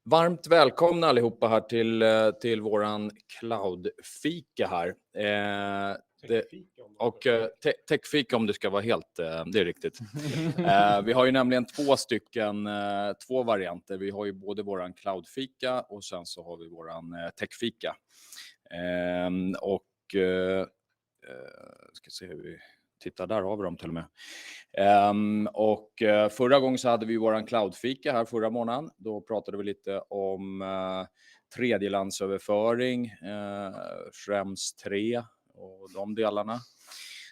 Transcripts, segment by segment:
Varmt välkomna allihopa här till våran cloud-fika här. Techfika om det ska vara helt, det är riktigt. Vi har ju nämligen två varianter. Vi har ju både våran cloud-fika och sen så har vi våran techfika. Ska se hur vi tittar, där har vi dem till och med. Förra gången så hade vi våran cloudfika här förra månaden. Då pratade vi lite om tredjelandsöverföring, främst 3 och de delarna.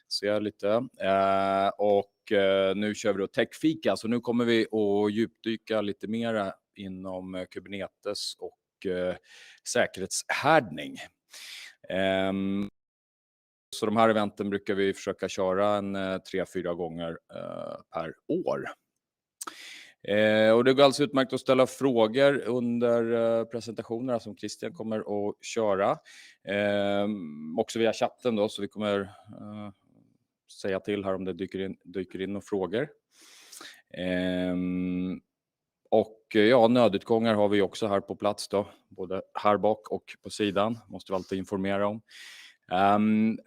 Så jag lite. Nu kör vi då techfika, så nu kommer vi att djupdyka lite mer inom Kubernetes och säkerhetshärdning. Så de här eventen brukar vi försöka köra 3-4 gånger per år. Och det går alltså utmärkt att ställa frågor under presentationerna som Christian kommer att köra. Också via chatten då, så vi kommer säga till här om det dyker in några frågor. Nödutgångar har vi också här på plats då, både här bak och på sidan. Måste vi alltid informera om.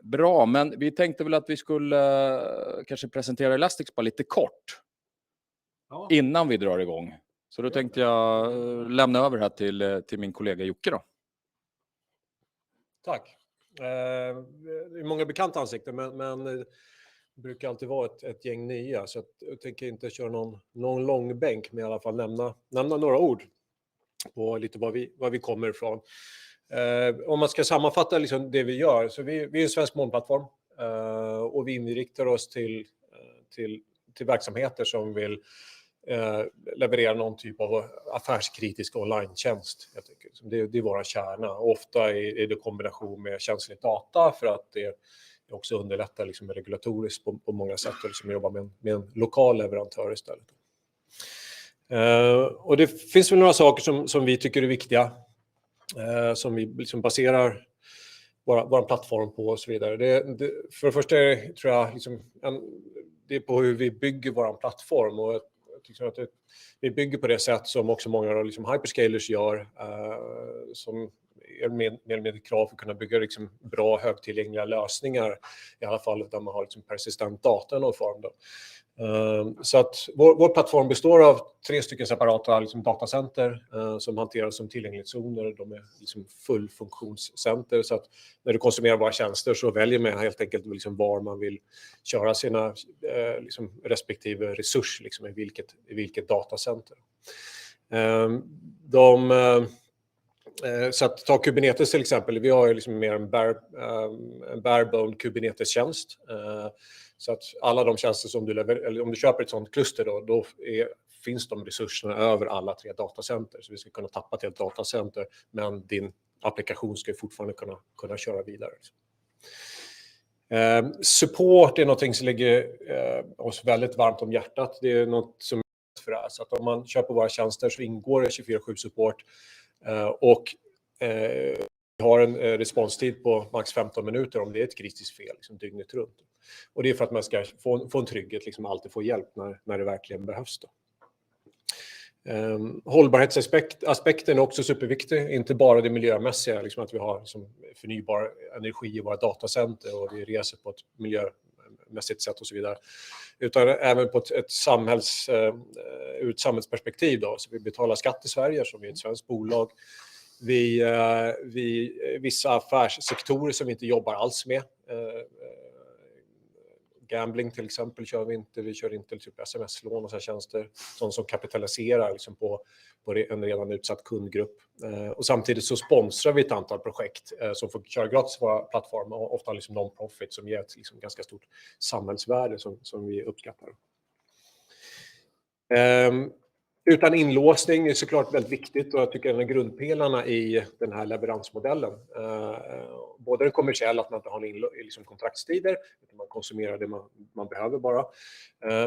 Bra, men vi tänkte väl att vi skulle kanske presentera Elastic bara lite kort innan vi drar igång. Så då tänkte jag lämna över här till min kollega Jocke då. Tack. Det är många bekanta ansikten, men det brukar alltid vara ett gäng nya, så jag tänker inte köra någon lång bänk, men i alla fall nämna några ord på lite var vi kommer ifrån. Om man ska sammanfatta liksom det vi gör, så vi är en svensk molnplattform och vi inriktar oss till verksamheter som vill leverera någon typ av affärskritisk online-tjänst. Det är våra kärna. Ofta är det kombination med känslig data, för att det också underlättar liksom regulatoriskt på många sätt, och liksom jobba med en lokal leverantör istället. Och det finns väl några saker som vi tycker är viktiga, som vi liksom baserar vår plattform på och så vidare. För det första tror jag liksom det är på hur vi bygger vår plattform, och jag tycker att vi bygger på det sätt som också många liksom hyperscalers gör, som är med krav för att kunna bygga liksom bra högtillgängliga lösningar, i alla fall där man har liksom persistent data i någon form då. Så att vår plattform består av 3 stycken separata liksom datacenter som hanteras som tillgänglighetszoner. De är liksom fullfunktionscenter, så att när du konsumerar våra tjänster så väljer man helt enkelt liksom var man vill köra sina liksom respektive resurs, liksom i vilket datacenter. Så att ta Kubernetes till exempel, vi har ju liksom mer en barebone Kubernetes-tjänst. Så att alla de tjänster som eller om du köper ett sånt kluster då finns de resurserna över alla 3 datacenter. Så vi ska kunna tappa till ett datacenter, men din applikation ska fortfarande kunna köra vidare. Support är något som ligger oss väldigt varmt om hjärtat. Det är något som för det här. Så att om man köper våra tjänster så ingår det 24/7-support. Och vi har en responstid på max 15 minuter om det är ett kritiskt fel, liksom dygnet runt. Och det är för att man ska få en trygghet, liksom alltid få hjälp när det verkligen behövs då. Hållbarhetsaspekten är också superviktig, inte bara det miljömässiga, liksom att vi har liksom förnybar energi i våra datacenter och vi reser på ett miljömässigt sätt och så vidare, utan även på ett ur ett samhällsperspektiv då. Så vi betalar skatt i Sverige som är ett svenskt bolag. Vissa affärssektorer som vi inte jobbar alls med, gambling till exempel kör vi kör inte typ sms-lån och så här tjänster, sånt som kapitaliserar liksom på en redan utsatt kundgrupp. Och samtidigt så sponsrar vi ett antal projekt som får köra gratis på våra plattformar, och ofta liksom non-profit som ger ett liksom ganska stort samhällsvärde som vi uppskattar. Utan inlåsning är såklart väldigt viktigt, och jag tycker en av grundpelarna i den här leveransmodellen. Både den kommersiella, att man inte har liksom kontraktstider, utan man konsumerar det man behöver bara.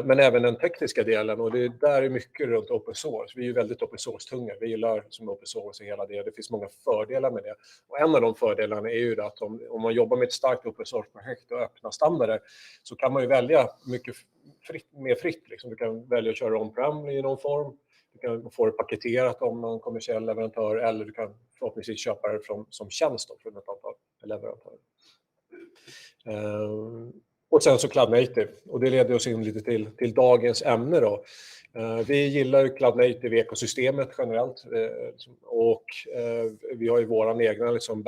Men även den tekniska delen, och det där är mycket runt open source. Vi är ju väldigt open source-tunga. Vi gillar som open source och hela det. Det finns många fördelar med det. Och en av de fördelarna är ju att om man jobbar med ett starkt open source-projekt och öppna standarder, så kan man ju välja mycket mer fritt. Liksom. Du kan välja att köra on-prem i någon form. Du kan få det paketerat om någon kommersiell leverantör, eller du kan förhoppningsvis köpa det som tjänst då, från ett antal leverantörer. Och sen så Cloud Native, och det leder oss in lite till dagens ämne då. Vi gillar ju Cloud Native-ekosystemet generellt, och vi har ju våran egna liksom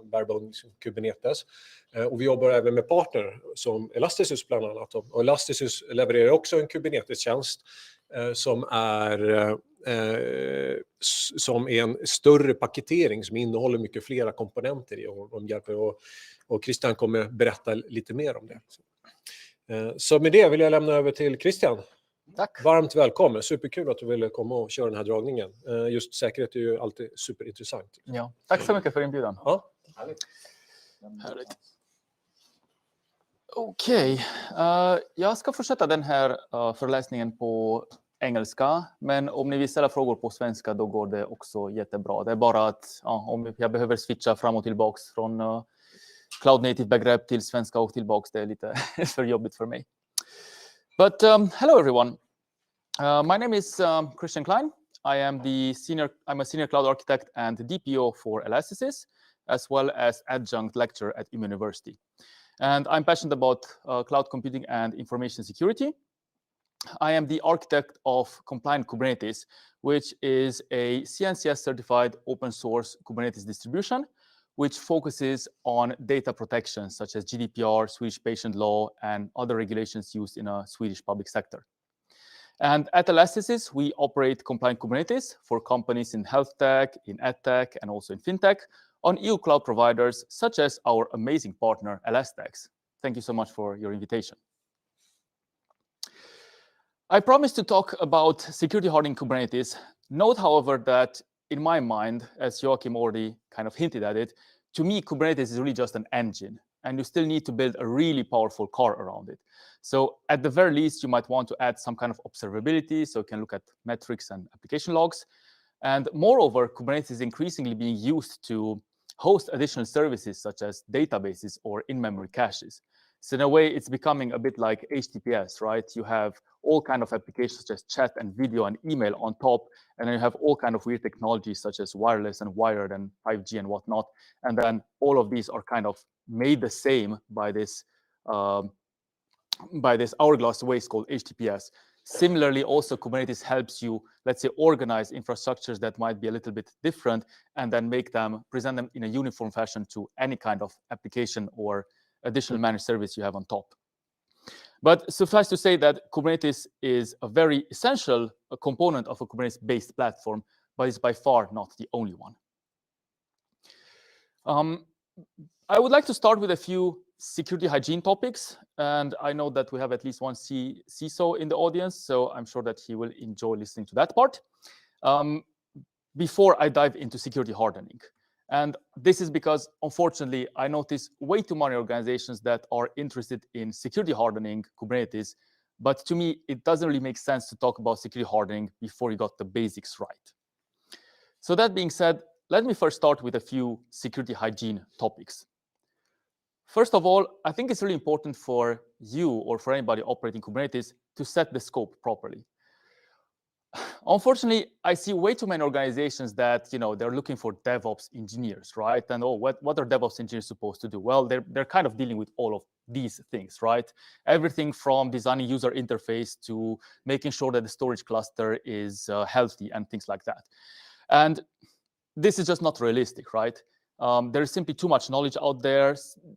barebone liksom Kubernetes, och vi jobbar även med partner som Elasticus bland annat, och Elasticus levererar också en Kubernetes-tjänst som är en större paketering som innehåller mycket flera komponenter i, och hjälper, och Christian kommer berätta lite mer om det. Så med det vill jag lämna över till Christian. Tack. Varmt välkommen, superkul att du ville komma och köra den här dragningen. Just säkerhet är ju alltid superintressant. Ja, tack så mycket för inbjudan. Ja. Härligt. Okej, jag ska fortsätta den här föreläsningen på engelska, men om ni vill ställa frågor på svenska då går det också jättebra. Det är bara att om jag behöver switcha fram och tillbaks från Cloud Native-begrepp till svenska och tillbaks, det är lite för jobbigt för mig. But hello everyone. My name is Christian Klein. I'm a senior cloud architect and DPO for Elasticus, as well as adjunct lecturer at Umeå University. And I'm passionate about cloud computing and information security. I am the architect of Compliant Kubernetes, which is a CNCS certified open source Kubernetes distribution, which focuses on data protection, such as GDPR, Swedish patient law, and other regulations used in a Swedish public sector. And at Elasticus, we operate Compliant Kubernetes for companies in health tech, in ed tech, and also in fintech on EU cloud providers, such as our amazing partner, Elastex. Thank you so much for your invitation. I promised to talk about security hardening Kubernetes. Note, however, that in my mind, as Joachim already kind of hinted at it, to me, Kubernetes is really just an engine, and you still need to build a really powerful core around it. So at the very least, you might want to add some kind of observability, so you can look at metrics and application logs. And moreover, Kubernetes is increasingly being used to host additional services such as databases or in-memory caches. So in a way, it's becoming a bit like HTTPS, right? You have all kind of applications such as chat and video and email on top, and then you have all kind of weird technologies such as wireless and wired and 5G and whatnot. And then all of these are kind of made the same by this hourglass waste called HTTPS. Similarly, also Kubernetes helps you, let's say, organize infrastructures that might be a little bit different, and then present them in a uniform fashion to any kind of application or additional managed service you have on top. But suffice to say that Kubernetes is a very essential component of a Kubernetes-based platform, but it's by far not the only one. I would like to start with a few security hygiene topics, and I know that we have at least one CISO in the audience, so I'm sure that he will enjoy listening to that part. Before I dive into security hardening. And this is because, unfortunately, I notice way too many organizations that are interested in security hardening Kubernetes, but to me, it doesn't really make sense to talk about security hardening before you got the basics right. So that being said, let me first start with a few security hygiene topics. First of all, I think it's really important for you or for anybody operating Kubernetes to set the scope properly. Unfortunately, I see way too many organizations that, they're looking for DevOps engineers, right? And what are DevOps engineers supposed to do? Well, they're kind of dealing with all of these things, right? Everything from designing user interface to making sure that the storage cluster is healthy and things like that. And this is just not realistic, right? There is simply too much knowledge out there.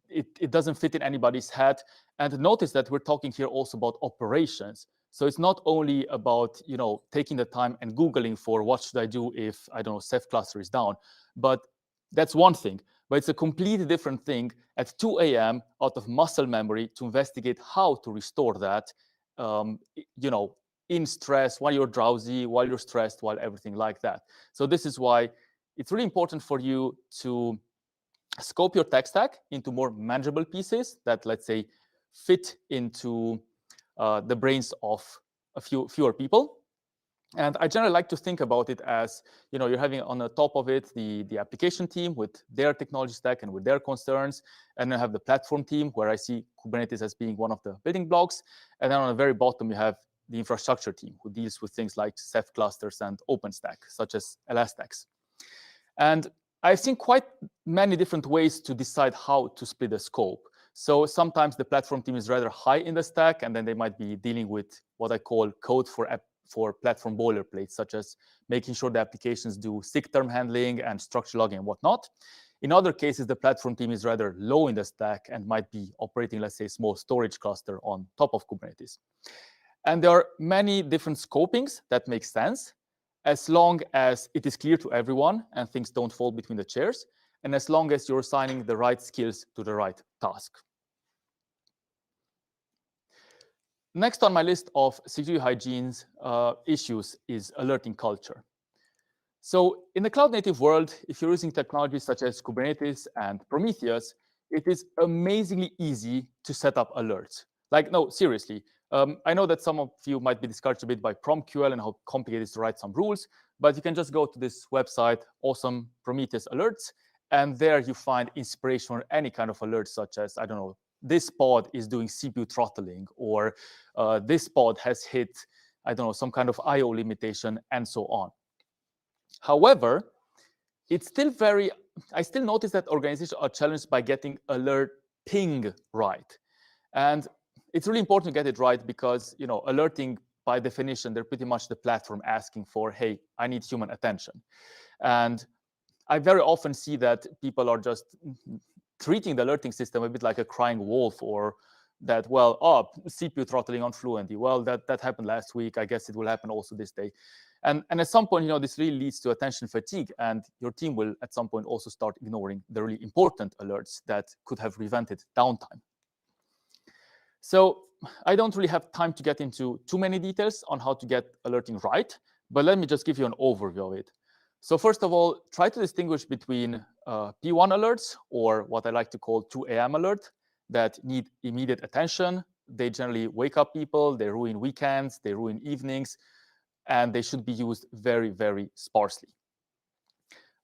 It doesn't fit in anybody's head. And notice that we're talking here also about operations. So it's not only about, taking the time and Googling for what should I do if, I don't know, Ceph cluster is down. But that's one thing. But it's a completely different thing at 2 a.m. out of muscle memory to investigate how to restore that, in stress, while you're drowsy, while you're stressed, while everything like that. So this is why it's really important for you to scope your tech stack into more manageable pieces that, let's say, fit into the brains of fewer people. And I generally like to think about it as, you're having on the top of it the application team with their technology stack and with their concerns. And then have the platform team where I see Kubernetes as being one of the building blocks. And then on the very bottom, you have the infrastructure team who deals with things like Ceph clusters and OpenStack, such as Elastax. And I've seen quite many different ways to decide how to split the scope. So sometimes the platform team is rather high in the stack, and then they might be dealing with what I call code for platform boilerplates, such as making sure the applications do SIG term handling and structure logging and whatnot. In other cases, the platform team is rather low in the stack and might be operating, let's say, a small storage cluster on top of Kubernetes. And there are many different scopings that make sense, as long as it is clear to everyone and things don't fall between the chairs, and as long as you're assigning the right skills to the right task. Next on my list of security hygiene issues is alerting culture. So in the cloud-native world, if you're using technologies such as Kubernetes and Prometheus, it is amazingly easy to set up alerts. Like, no, seriously. I know that some of you might be discouraged a bit by PromQL and how complicated it is to write some rules, but you can just go to this website, Awesome Prometheus Alerts, and there you find inspiration on any kind of alerts, such as, I don't know, this pod is doing CPU throttling, or this pod has hit, I don't know, some kind of I/O limitation, and so on. However, it's still I still notice that organizations are challenged by getting alert ping right. And it's really important to get it right because, alerting by definition, they're pretty much the platform asking for, hey, I need human attention. And I very often see that people are just treating the alerting system a bit like a crying wolf, or that, well, CPU throttling on Fluentd. Well, that happened last week. I guess it will happen also this day. And at some point, this really leads to attention fatigue, and your team will at some point also start ignoring the really important alerts that could have prevented downtime. So I don't really have time to get into too many details on how to get alerting right, but let me just give you an overview of it. So first of all, try to distinguish between P1 alerts, or what I like to call 2 a.m. alert, that need immediate attention. They generally wake up people, they ruin weekends, they ruin evenings, and they should be used very, very sparsely.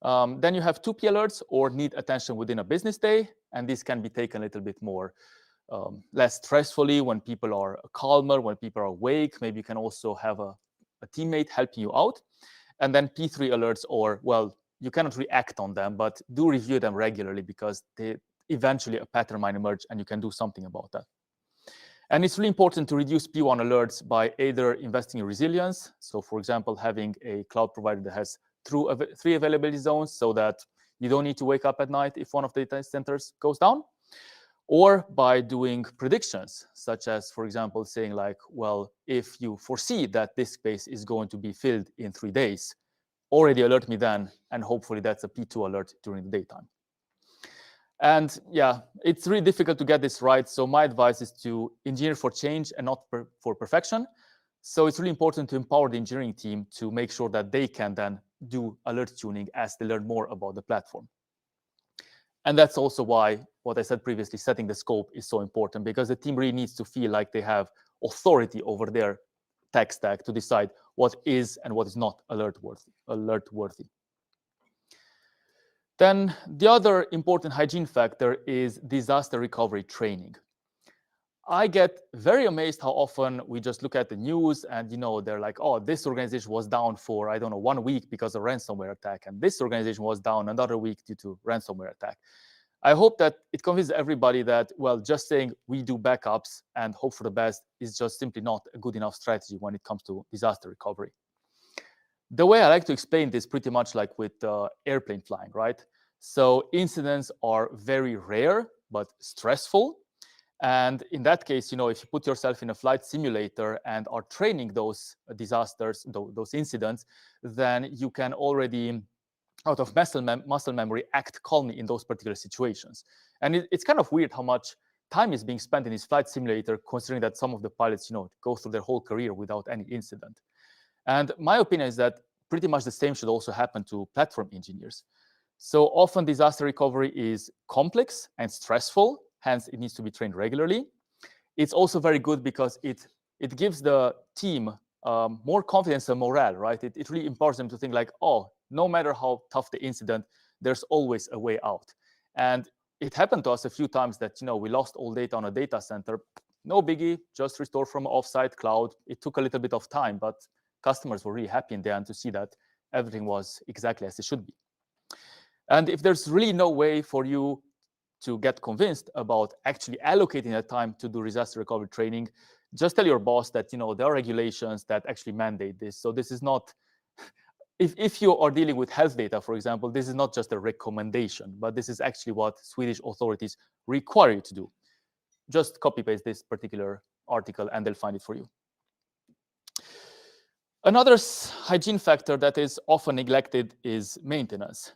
Then you have 2P alerts, or need attention within a business day, and this can be taken a little bit more less stressfully when people are calmer, when people are awake. Maybe you can also have a teammate helping you out. And then P3 alerts, or, well, you cannot react on them, but do review them regularly, because eventually a pattern might emerge and you can do something about that. And it's really important to reduce P1 alerts by either investing in resilience. So for example, having a cloud provider that has 3 availability zones so that you don't need to wake up at night if one of the data centers goes down, or by doing predictions, such as, for example, saying like, well, if you foresee that this space is going to be filled in 3 days, already alert me then, and hopefully that's a P2 alert during the daytime. And yeah, it's really difficult to get this right. So my advice is to engineer for change and not for perfection. So it's really important to empower the engineering team to make sure that they can then do alert tuning as they learn more about the platform. And that's also why, what I said previously, setting the scope is so important, because the team really needs to feel like they have authority over their tech stack to decide what is and what is not alert worthy. Then the other important hygiene factor is disaster recovery training. I get very amazed how often we just look at the news and, they're like, oh, this organization was down for, 1 week because of ransomware attack, and this organization was down another week due to ransomware attack. I hope that it convinces everybody that, well, just saying we do backups and hope for the best is just simply not a good enough strategy when it comes to disaster recovery. The way I like to explain this, pretty much like with airplane flying, right? So incidents are very rare, but stressful. And in that case, if you put yourself in a flight simulator and are training those disasters, those incidents, then you can already, out of muscle memory, act calmly in those particular situations. And it's kind of weird how much time is being spent in this flight simulator, considering that some of the pilots, go through their whole career without any incident. And my opinion is that pretty much the same should also happen to platform engineers. So often disaster recovery is complex and stressful, hence it needs to be trained regularly. It's also very good because it gives the team more confidence and morale, right? It really empowers them to think like, oh, no matter how tough the incident, there's always a way out. And it happened to us a few times that, we lost all data on a data center, no biggie, just restore from offsite cloud. It took a little bit of time, but customers were really happy in the end to see that everything was exactly as it should be. And if there's really no way for you to get convinced about actually allocating that time to do disaster recovery training, just tell your boss that there are regulations that actually mandate this. So this is not, if you are dealing with health data, for example, this is not just a recommendation, but this is actually what Swedish authorities require you to do. Just copy paste this particular article and they'll find it for you. Another hygiene factor that is often neglected is maintenance.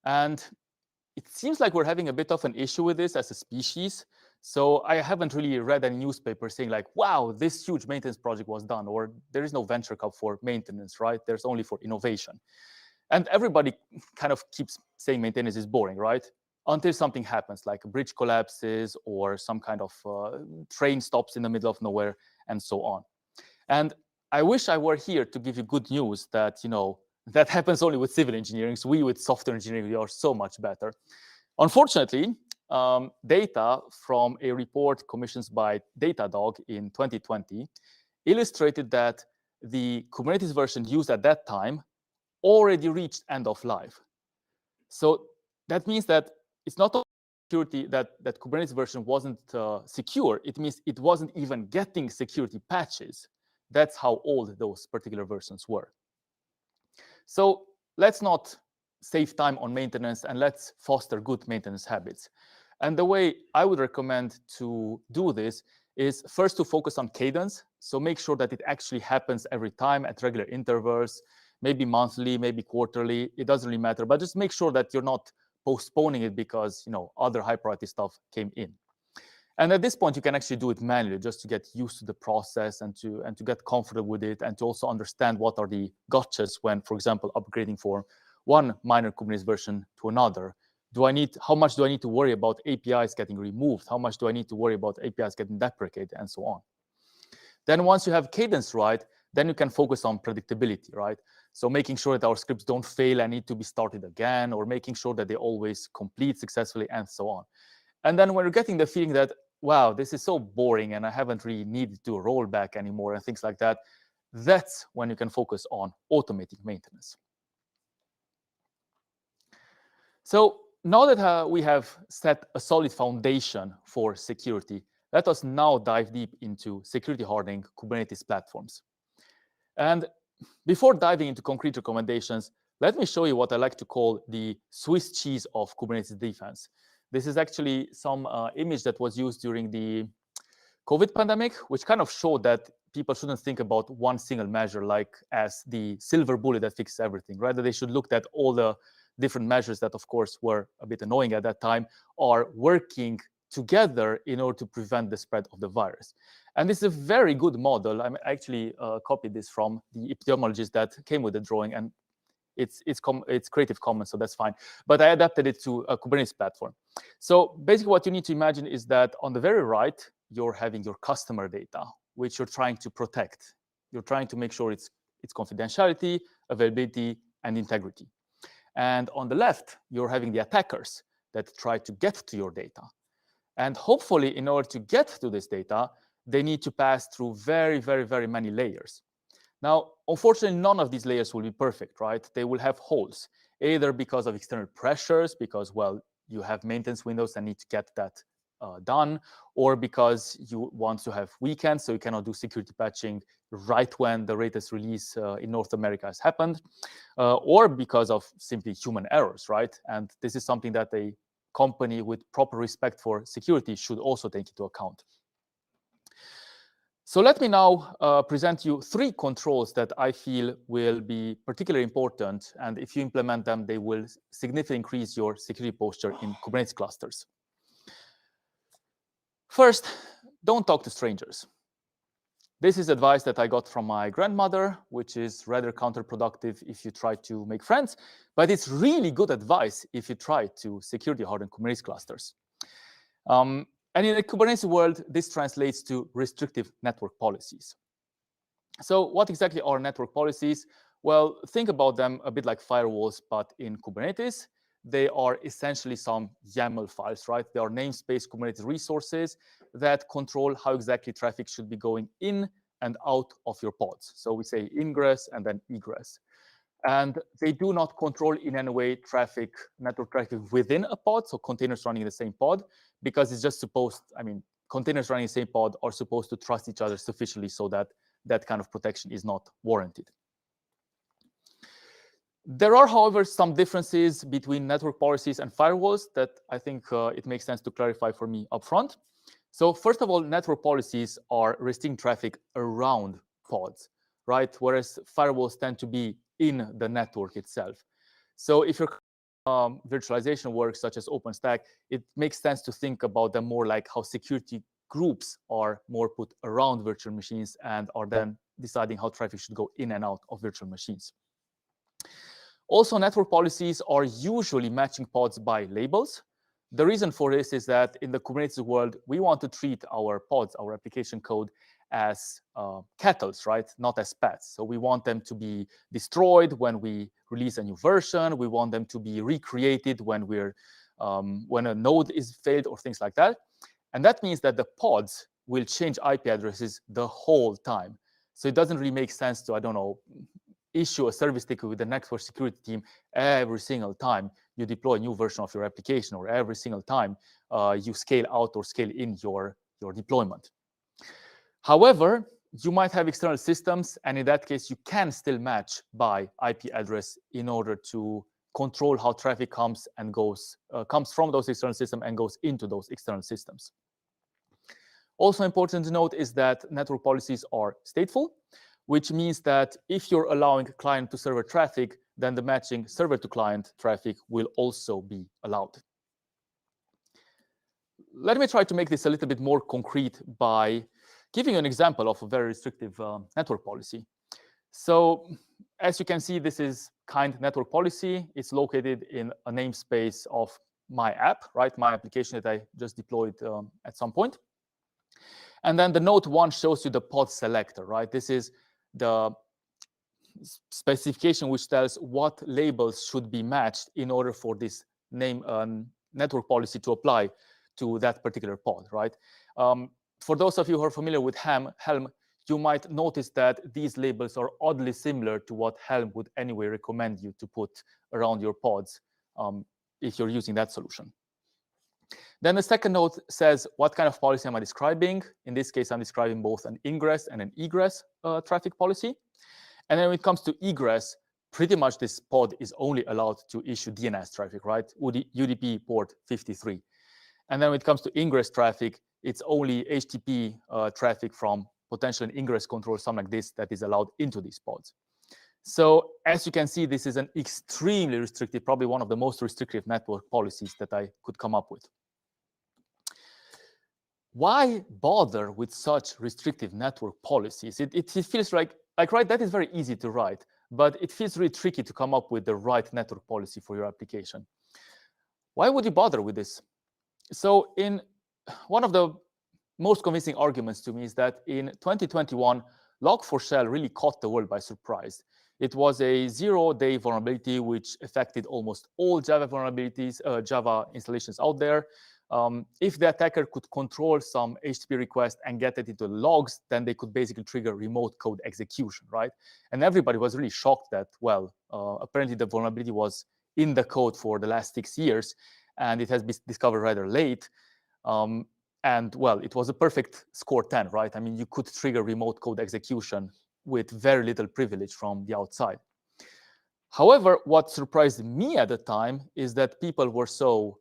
And it seems like we're having a bit of an issue with this as a species. So I haven't really read any newspaper saying like, wow, this huge maintenance project was done, or there is no venture cup for maintenance, right? There's only for innovation. And everybody kind of keeps saying maintenance is boring, right? Until something happens, like a bridge collapses or some kind of train stops in the middle of nowhere and so on. And I wish I were here to give you good news that, that happens only with civil engineering. So we with software engineering, we are so much better. Unfortunately, data from a report commissioned by Datadog in 2020 illustrated that the Kubernetes version used at that time already reached end of life. So that means that it's not only security that Kubernetes version wasn't secure, it means it wasn't even getting security patches. That's how old those particular versions were. So let's not save time on maintenance and let's foster good maintenance habits. And the way I would recommend to do this is first to focus on cadence. So make sure that it actually happens every time at regular intervals, maybe monthly, maybe quarterly, it doesn't really matter, but just make sure that you're not postponing it because other high priority stuff came in. And at this point, you can actually do it manually just to get used to the process and to get comfortable with it and to also understand what are the gotchas when, for example, upgrading from one minor Kubernetes version to another. How much do I need to worry about APIs getting removed? How much do I need to worry about APIs getting deprecated and so on? Then once you have cadence right, then you can focus on predictability, right? So making sure that our scripts don't fail and need to be started again, or making sure that they always complete successfully and so on. And then when you're getting the feeling that, wow, this is so boring and I haven't really needed to roll back anymore and things like that, that's when you can focus on automating maintenance. So now that we have set a solid foundation for security, let us now dive deep into security hardening Kubernetes platforms. And before diving into concrete recommendations, let me show you what I like to call the Swiss cheese of Kubernetes defense. This is actually some image that was used during the COVID pandemic, which kind of showed that people shouldn't think about one single measure like as the silver bullet that fixes everything. Rather, they should look at all the different measures that, of course, were a bit annoying at that time, are working together in order to prevent the spread of the virus. And this is a very good model. I actually copied this from the epidemiologist that came with the drawing, and it's Creative Commons, so that's fine. But I adapted it to a Kubernetes platform. So basically what you need to imagine is that on the very right, you're having your customer data, which you're trying to protect. You're trying to make sure it's confidentiality, availability, and integrity. And on the left, you're having the attackers that try to get to your data. And hopefully, in order to get to this data, they need to pass through very, very, very many layers. Now, unfortunately, none of these layers will be perfect, right? They will have holes, either because of external pressures, because, well, you have maintenance windows and need to get that done, or because you want to have weekends, so you cannot do security patching right when the latest release in North America has happened, or because of simply human errors, right? And this is something that a company with proper respect for security should also take into account. So let me now present you 3 controls that I feel will be particularly important, and if you implement them, they will significantly increase your security posture in Kubernetes clusters. First, don't talk to strangers. This is advice that I got from my grandmother, which is rather counterproductive if you try to make friends, but it's really good advice if you try to security harden Kubernetes clusters. And in the Kubernetes world, this translates to restrictive network policies. So what exactly are network policies? Well, think about them a bit like firewalls, but in Kubernetes. they are essentially some YAML files, right? They are namespace Kubernetes resources that control how exactly traffic should be going in and out of your pods. So we say ingress and then egress. And they do not control in any way network traffic within a pod, so containers running in the same pod, because it's just containers running in the same pod are supposed to trust each other sufficiently so that that kind of protection is not warranted. There are, however, some differences between network policies and firewalls that I think it makes sense to clarify for me upfront. So first of all, network policies are restricting traffic around pods, right? Whereas firewalls tend to be in the network itself. So if your virtualization works, such as OpenStack, it makes sense to think about them more like how security groups are more put around virtual machines and are then deciding how traffic should go in and out of virtual machines. Also, network policies are usually matching pods by labels. The reason for this is that in the Kubernetes world, we want to treat our pods, our application code, as kettles, right? Not as pets. So we want them to be destroyed when we release a new version. We want them to be recreated when a node is failed or things like that. And that means that the pods will change IP addresses the whole time. So it doesn't really make sense to, I don't know, issue a service ticket with the network security team every single time you deploy a new version of your application, or every single time you scale out or scale in your deployment. However, you might have external systems, and in that case, you can still match by IP address in order to control how traffic comes and goes, comes from those external systems and goes into those external systems. Also important to note is that network policies are stateful, which means that if you're allowing client to server traffic, then the matching server to client traffic will also be allowed. Let me try to make this a little bit more concrete by giving you an example of a very restrictive network policy. So as you can see, this is kind network policy. It's located in a namespace of my app, right? My application that I just deployed at some point. And then the note 1 shows you the pod selector, right? This is the specification which tells what labels should be matched in order for this network policy to apply to that particular pod, right? For those of you who are familiar with Helm, you might notice that these labels are oddly similar to what Helm would anyway recommend you to put around your pods if you're using that solution. Then the second note says, what kind of policy am I describing? In this case, I'm describing both an ingress and an egress traffic policy. And then when it comes to egress, pretty much this pod is only allowed to issue DNS traffic, right? UDP port 53. And then when it comes to ingress traffic, it's only HTTP traffic from potential ingress control, something like this, that is allowed into these pods. So as you can see, this is an extremely restrictive, probably one of the most restrictive network policies that I could come up with. Why bother with such restrictive network policies? It feels like right, that is very easy to write, but it feels really tricky to come up with the right network policy for your application. Why would you bother with this? So in one of the most convincing arguments to me is that in 2021, Log4Shell really caught the world by surprise. It was a 0-day vulnerability which affected almost all Java vulnerabilities, Java installations out there. If the attacker could control some HTTP request and get it into the logs, then they could basically trigger remote code execution, right? And everybody was really shocked that, well, apparently the vulnerability was in the code for the last 6 years, and it has been discovered rather late. And, well, it was a perfect score 10, right? I mean, you could trigger remote code execution with very little privilege from the outside. However, what surprised me at the time is that people were so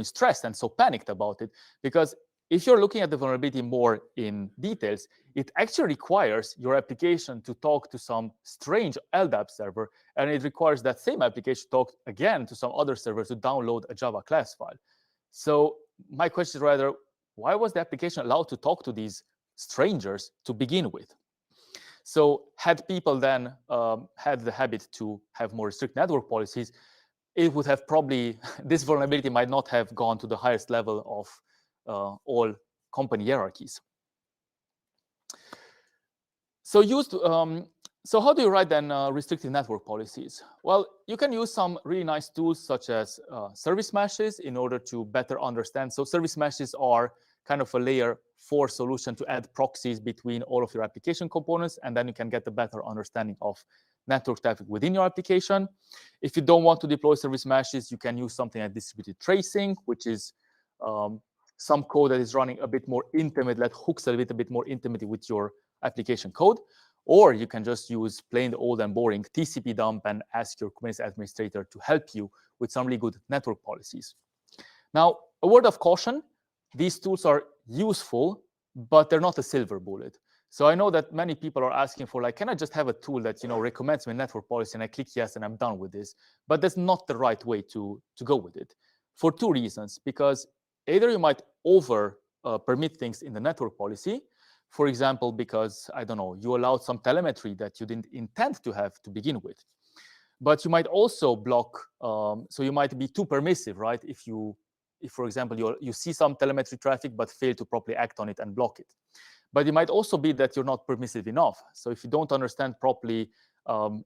stressed and so panicked about it, because if you're looking at the vulnerability more in details, it actually requires your application to talk to some strange LDAP server, and it requires that same application to talk again to some other server to download a Java class file. So my question is rather, why was the application allowed to talk to these strangers to begin with? So had people then had the habit to have more strict network policies, it would have probably, this vulnerability might not have gone to the highest level of all company hierarchies. So So how do you write then restrictive network policies? Well, you can use some really nice tools such as service meshes in order to better understand. So service meshes are kind of a layer 4 solution to add proxies between all of your application components, and then you can get a better understanding of network traffic within your application. If you don't want to deploy service meshes, you can use something like distributed tracing, which is some code that is running a bit more intimate, that hooks a little bit more intimately with your application code. Or you can just use plain old and boring TCP dump and ask your Kubernetes administrator to help you with some really good network policies. Now, a word of caution, these tools are useful, but they're not a silver bullet. So I know that many people are asking for, like, can I just have a tool that, recommends me network policy and I click yes and I'm done with this? But that's not the right way to go with it for 2 reasons. Because either you might over permit things in the network policy. For example, because, I don't know, you allowed some telemetry that you didn't intend to have to begin with. But you might also block, so you might be too permissive, right? If, for example, you see some telemetry traffic, but fail to properly act on it and block it. But it might also be that you're not permissive enough. So if you don't understand properly,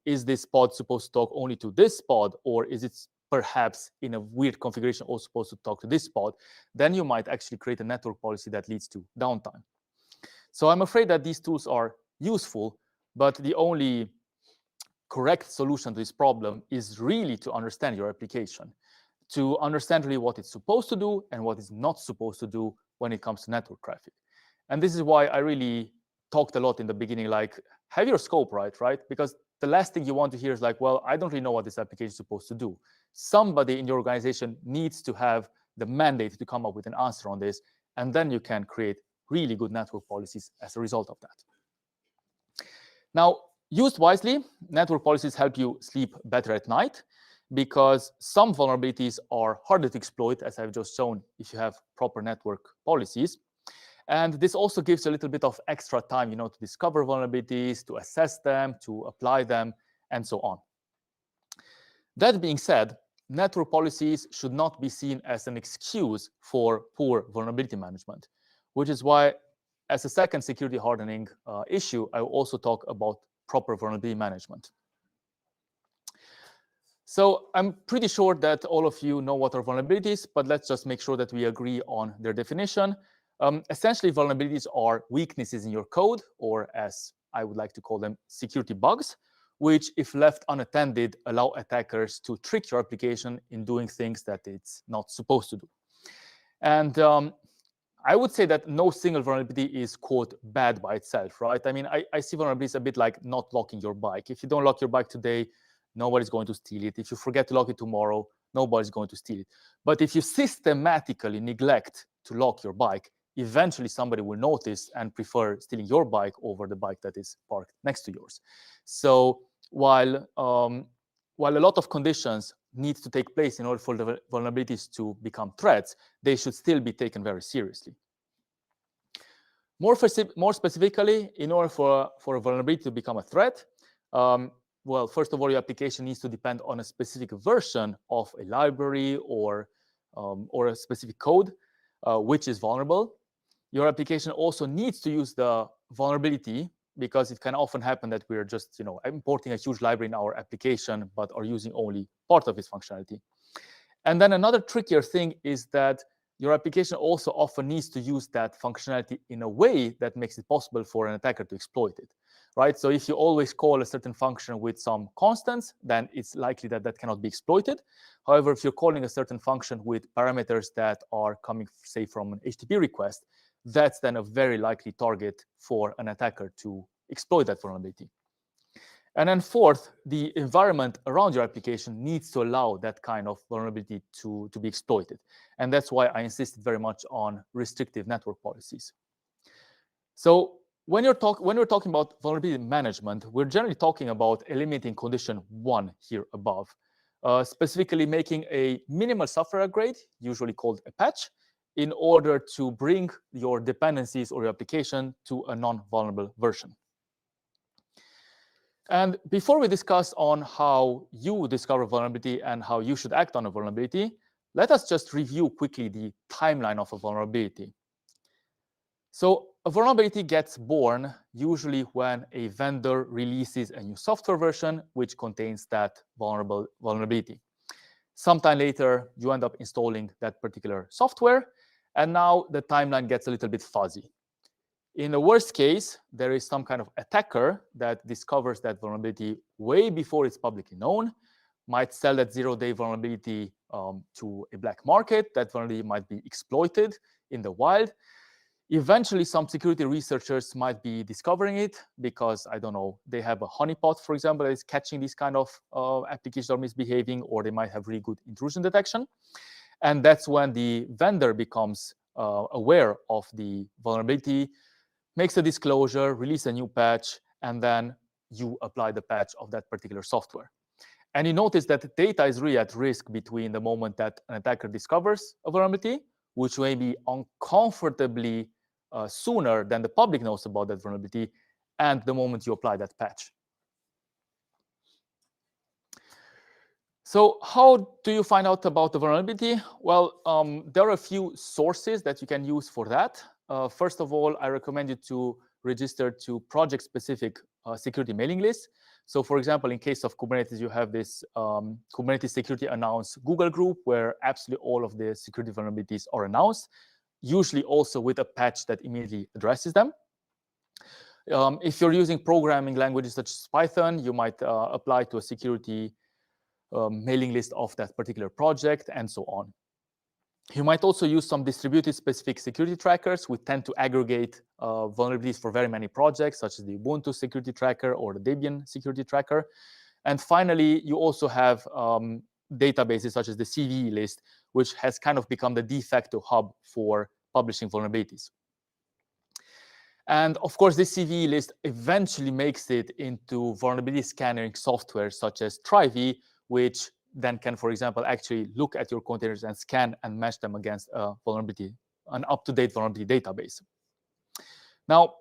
is this pod supposed to talk only to this pod, or is it perhaps in a weird configuration also supposed to talk to this pod, then you might actually create a network policy that leads to downtime. So I'm afraid that these tools are useful, but the only correct solution to this problem is really to understand your application, to understand really what it's supposed to do and what it's not supposed to do when it comes to network traffic. And this is why I really talked a lot in the beginning, like, have your scope right? Because the last thing you want to hear is like, well, I don't really know what this application is supposed to do. Somebody in your organization needs to have the mandate to come up with an answer on this, and then you can create really good network policies as a result of that. Now, used wisely, network policies help you sleep better at night because some vulnerabilities are harder to exploit, as I've just shown, if you have proper network policies. And this also gives a little bit of extra time, to discover vulnerabilities, to assess them, to apply them, and so on. That being said, network policies should not be seen as an excuse for poor vulnerability management, which is why, as a second security hardening issue, I will also talk about proper vulnerability management. So I'm pretty sure that all of you know what are vulnerabilities, but let's just make sure that we agree on their definition. Essentially, vulnerabilities are weaknesses in your code, or as I would like to call them, security bugs, which, if left unattended, allow attackers to trick your application in doing things that it's not supposed to do. And I would say that no single vulnerability is, quote, bad by itself, right? I mean, I see vulnerabilities a bit like not locking your bike. If you don't lock your bike today, nobody's going to steal it. If you forget to lock it tomorrow, nobody's going to steal it. But if you systematically neglect to lock your bike, eventually somebody will notice and prefer stealing your bike over the bike that is parked next to yours. So while a lot of conditions need to take place in order for the vulnerabilities to become threats, they should still be taken very seriously. More specifically, in order for a vulnerability to become a threat, well, first of all, your application needs to depend on a specific version of a library or a specific code, which is vulnerable. Your application also needs to use the vulnerability, because it can often happen that we're just importing a huge library in our application, but are using only part of its functionality. And then another trickier thing is that your application also often needs to use that functionality in a way that makes it possible for an attacker to exploit it, right? So if you always call a certain function with some constants, then it's likely that that cannot be exploited. However, if you're calling a certain function with parameters that are coming, say, from an HTTP request, that's then a very likely target for an attacker to exploit that vulnerability. And then fourth, the environment around your application needs to allow that kind of vulnerability to be exploited. And that's why I insisted very much on restrictive network policies. So when we're talking about vulnerability management, we're generally talking about eliminating condition 1 here above, specifically making a minimal software upgrade, usually called a patch, in order to bring your dependencies or your application to a non-vulnerable version. And before we discuss on how you discover vulnerability and how you should act on a vulnerability, let us just review quickly the timeline of a vulnerability. So a vulnerability gets born usually when a vendor releases a new software version which contains that vulnerability. Sometime later, you end up installing that particular software, and now the timeline gets a little bit fuzzy. In the worst case, there is some kind of attacker that discovers that vulnerability way before it's publicly known, might sell that zero-day vulnerability to a black market. That vulnerability might be exploited in the wild. Eventually, some security researchers might be discovering it because, I don't know, they have a honeypot, for example, that is catching these kind of applications are misbehaving, or they might have really good intrusion detection. And that's when the vendor becomes aware of the vulnerability, makes a disclosure, release a new patch, and then you apply the patch of that particular software. And you notice that data is really at risk between the moment that an attacker discovers a vulnerability, which may be uncomfortably sooner than the public knows about that vulnerability, and the moment you apply that patch. So how do you find out about the vulnerability? Well, there are a few sources that you can use for that. First of all, I recommend you to register to project-specific security mailing lists. So for example, in case of Kubernetes, you have this Kubernetes Security Announce Google group where absolutely all of the security vulnerabilities are announced, usually also with a patch that immediately addresses them. If you're using programming languages such as Python, you might apply to a security mailing list of that particular project, and so on. You might also use some distributed specific security trackers, which tend to aggregate vulnerabilities for very many projects, such as the Ubuntu security tracker or the Debian security tracker. And finally, you also have databases such as the CVE list, which has kind of become the de facto hub for publishing vulnerabilities. And of course, this CVE list eventually makes it into vulnerability scanning software such as Trivy, which then can, for example, actually look at your containers and scan and match them against a vulnerability, an up-to-date vulnerability database. Now,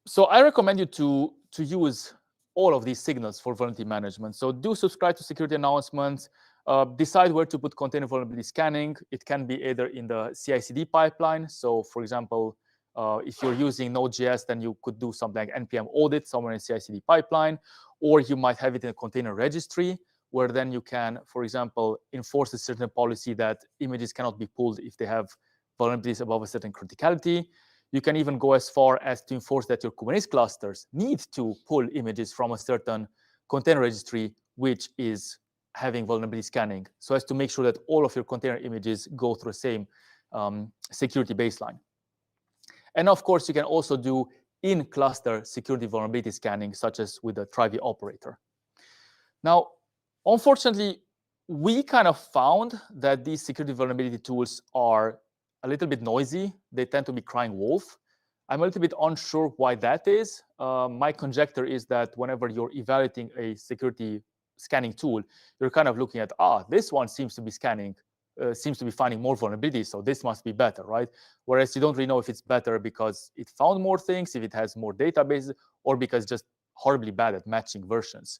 so I recommend you to use all of these signals for vulnerability management. So do subscribe to security announcements, decide where to put container vulnerability scanning. It can be either in the CI/CD pipeline. So for example, if you're using Node.js, then you could do something like npm audit somewhere in CI/CD pipeline, or you might have it in a container registry, where then you can, for example, enforce a certain policy that images cannot be pulled if they have vulnerabilities above a certain criticality. You can even go as far as to enforce that your Kubernetes clusters need to pull images from a certain container registry, which is having vulnerability scanning, so as to make sure that all of your container images go through the same security baseline. And of course, you can also do in-cluster security vulnerability scanning, such as with the Trivy operator. Now, unfortunately, we kind of found that these security vulnerability tools are a little bit noisy. They tend to be crying wolf. I'm a little bit unsure why that is. My conjecture is that whenever you're evaluating a security scanning tool, you're kind of looking at, this one seems to be scanning, seems to be finding more vulnerabilities, so this must be better, right? Whereas you don't really know if it's better because it found more things, if it has more databases, or because it's just horribly bad at matching versions.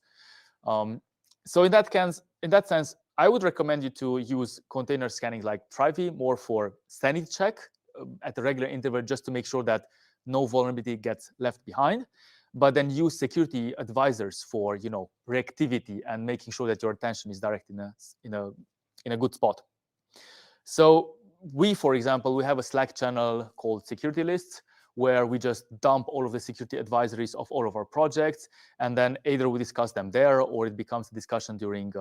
So in that sense, I would recommend you to use container scanning like Trivy more for sanity check at a regular interval, just to make sure that no vulnerability gets left behind. But then use security advisors for, reactivity and making sure that your attention is directed in a good spot. So we, for example, we have a Slack channel called Security Lists, where we just dump all of the security advisories of all of our projects, and then either we discuss them there, or it becomes a discussion during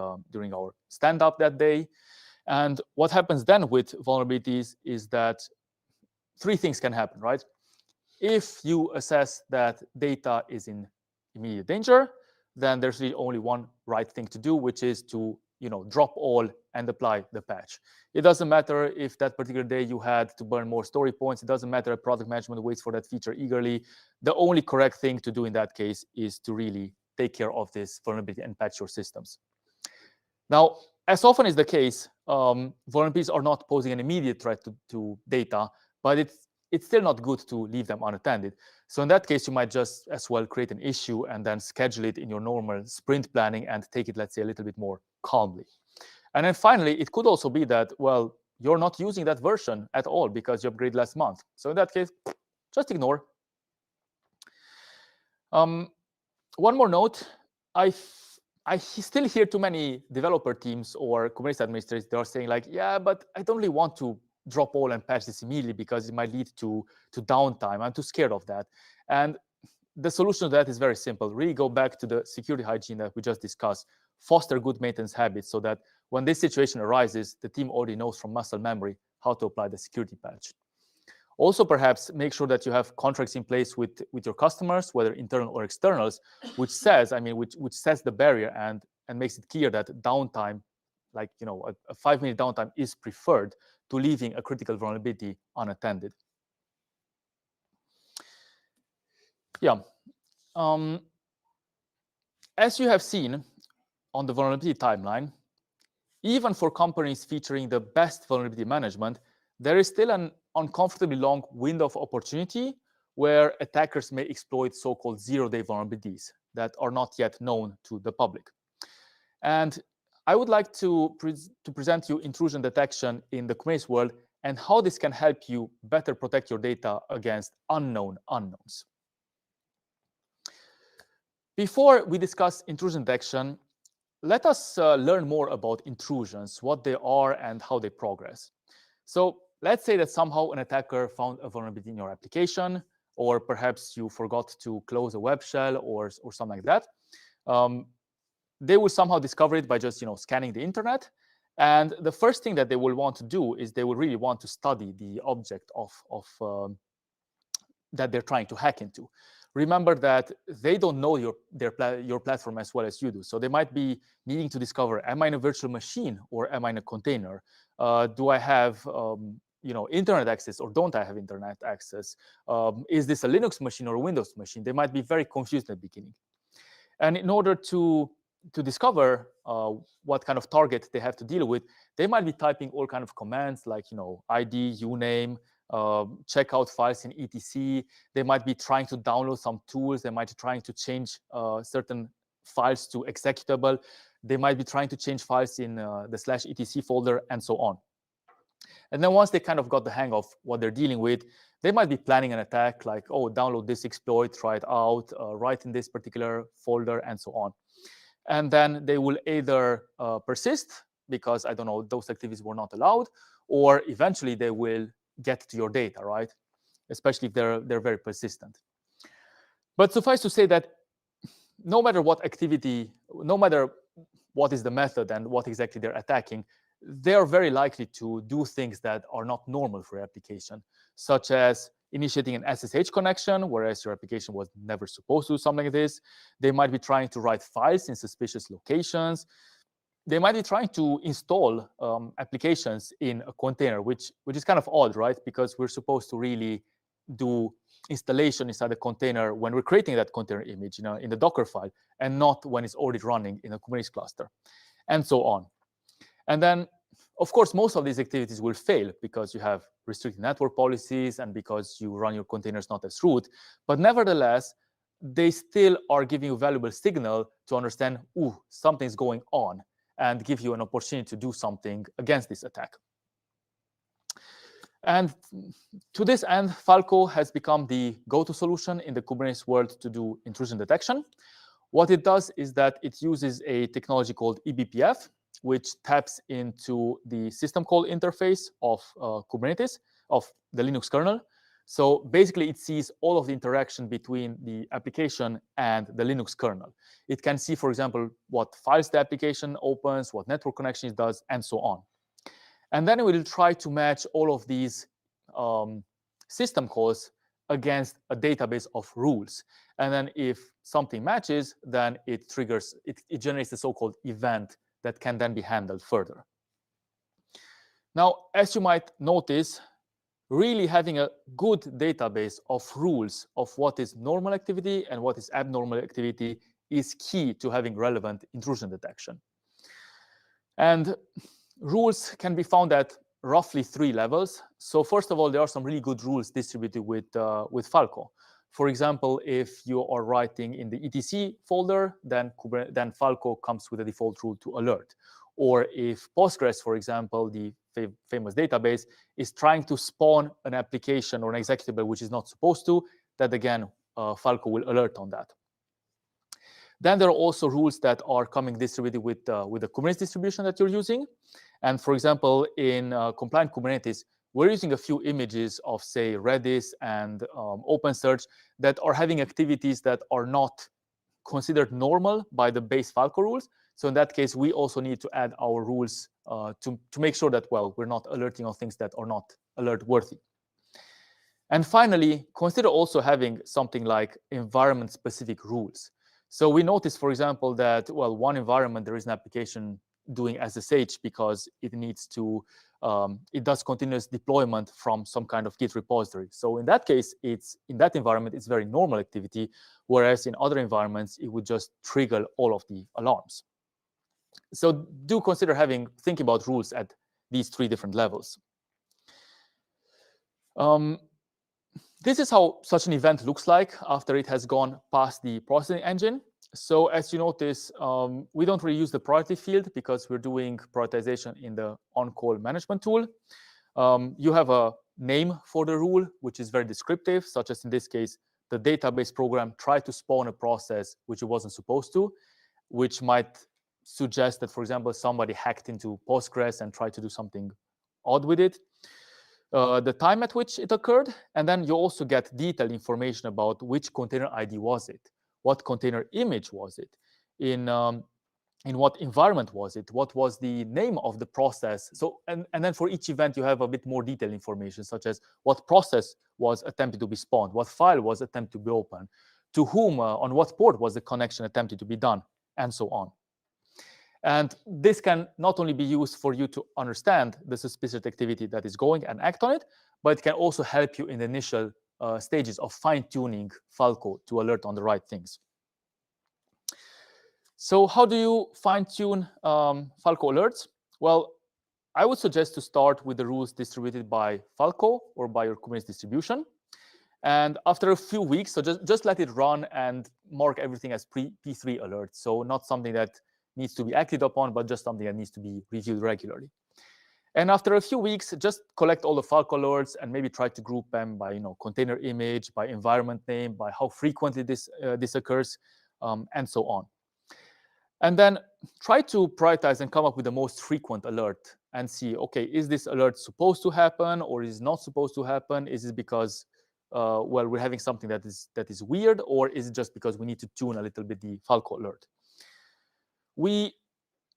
our stand-up that day. And what happens then with vulnerabilities is that three things can happen, right? If you assess that data is in immediate danger, then there's really only one right thing to do, which is to drop all and apply the patch. It doesn't matter if that particular day you had to burn more story points. It doesn't matter if product management waits for that feature eagerly. The only correct thing to do in that case is to really take care of this vulnerability and patch your systems. Now, as often is the case, vulnerabilities are not posing an immediate threat to data, but it's still not good to leave them unattended. So in that case, you might just as well create an issue and then schedule it in your normal sprint planning and take it, let's say, a little bit more calmly. And then finally, it could also be that, well, you're not using that version at all because you upgrade last month. So in that case, just ignore. One more note, I still hear too many developer teams or Kubernetes administrators, they are saying like, yeah, but I don't really want to drop all and patch this immediately because it might lead to downtime. I'm too scared of that. And the solution to that is very simple. Really go back to the security hygiene that we just discussed. Foster good maintenance habits so that when this situation arises, the team already knows from muscle memory how to apply the security patch. Also, perhaps make sure that you have contracts in place with your customers, whether internal or externals, which says, which sets the barrier and makes it clear that downtime, like a 5-minute downtime, is preferred to leaving a critical vulnerability unattended. Yeah. As you have seen on the vulnerability timeline, even for companies featuring the best vulnerability management, there is still an uncomfortably long window of opportunity where attackers may exploit so-called zero-day vulnerabilities that are not yet known to the public. And I would like to present you intrusion detection in the Kubernetes world and how this can help you better protect your data against unknown unknowns. Before we discuss intrusion detection, let us learn more about intrusions, what they are and how they progress. So let's say that somehow an attacker found a vulnerability in your application, or perhaps you forgot to close a web shell or something like that. They will somehow discover it by just scanning the internet. And the first thing that they will want to do is they will really want to study the object of that they're trying to hack into. Remember that they don't know your platform as well as you do. So they might be needing to discover, am I in a virtual machine or am I in a container? Do I have internet access or don't I have internet access? Is this a Linux machine or a Windows machine? They might be very confused at the beginning. And in order to discover what kind of target they have to deal with, they might be typing all kinds of commands like ID, uname, check out files in etc. They might be trying to download some tools. They might be trying to change certain files to executable. They might be trying to change files in the /etc folder and so on. And then once they kind of got the hang of what they're dealing with, they might be planning an attack like, oh, download this exploit, try it out, write in this particular folder, and so on. And then they will either persist because, I don't know, those activities were not allowed, or eventually they will get to your data, right? Especially if they're very persistent. But suffice to say that no matter what activity, no matter what is the method and what exactly they're attacking, they are very likely to do things that are not normal for your application, such as initiating an SSH connection, whereas your application was never supposed to do something like this. They might be trying to write files in suspicious locations. They might be trying to install applications in a container, which is kind of odd, right? Because we're supposed to really do installation inside the container when we're creating that container image, in the Docker file, and not when it's already running in a Kubernetes cluster, and so on. And then, of course, most of these activities will fail because you have restricted network policies and because you run your containers not as root. But nevertheless, they still are giving you valuable signal to understand, ooh, something's going on, and give you an opportunity to do something against this attack. And to this end, Falco has become the go-to solution in the Kubernetes world to do intrusion detection. What it does is that it uses a technology called eBPF, which taps into the system call interface of Kubernetes, of the Linux kernel. So basically, it sees all of the interaction between the application and the Linux kernel. It can see, for example, what files the application opens, what network connection it does, and so on. And then it will try to match all of these system calls against a database of rules. And then if something matches, then it triggers, it generates the so-called event that can then be handled further. Now, as you might notice, really having a good database of rules of what is normal activity and what is abnormal activity is key to having relevant intrusion detection. And rules can be found at roughly 3 levels. So first of all, there are some really good rules distributed with Falco. For example, if you are writing in the etc folder, then Falco comes with a default rule to alert. Or if Postgres, for example, the famous database, is trying to spawn an application or an executable which is not supposed to, that again, Falco will alert on that. Then there are also rules that are coming distributed with the Kubernetes distribution that you're using. And for example, in compliant Kubernetes, we're using a few images of, say, Redis and OpenSearch that are having activities that are not considered normal by the base Falco rules. So in that case, we also need to add our rules to make sure that, well, we're not alerting on things that are not alert worthy. And finally, consider also having something like environment-specific rules. So we notice, for example, that, well, one environment, there is an application doing SSH because it needs to, it does continuous deployment from some kind of Git repository. So in that case, in that environment, it's very normal activity, whereas in other environments, it would just trigger all of the alarms. So do consider thinking about rules at these 3 different levels. This is how such an event looks like after it has gone past the processing engine. So as you notice, we don't really use the priority field because we're doing prioritization in the on-call management tool. You have a name for the rule, which is very descriptive, such as in this case, the database program tried to spawn a process which it wasn't supposed to, which might suggest that, for example, somebody hacked into Postgres and tried to do something odd with it. The time at which it occurred, and then you also get detailed information about which container ID was it, what container image was it, in what environment was it, what was the name of the process. So, and then for each event, you have a bit more detailed information, such as what process was attempted to be spawned, what file was attempted to be opened, to whom, on what port was the connection attempted to be done, and so on. And this can not only be used for you to understand the suspicious activity that is going and act on it, but it can also help you in the initial stages of fine-tuning Falco to alert on the right things. So how do you fine-tune Falco alerts? Well, I would suggest to start with the rules distributed by Falco or by your Kubernetes distribution. And after a few weeks, so just let it run and mark everything as P3 alerts. So not something that needs to be acted upon, but just something that needs to be reviewed regularly. And after a few weeks, just collect all the Falco alerts and maybe try to group them by, container image, by environment name, by how frequently this occurs, and so on. And then try to prioritize and come up with the most frequent alert and see, okay, is this alert supposed to happen or is it not supposed to happen? Is it because, well, we're having something that is weird, or is it just because we need to tune a little bit the Falco alert? We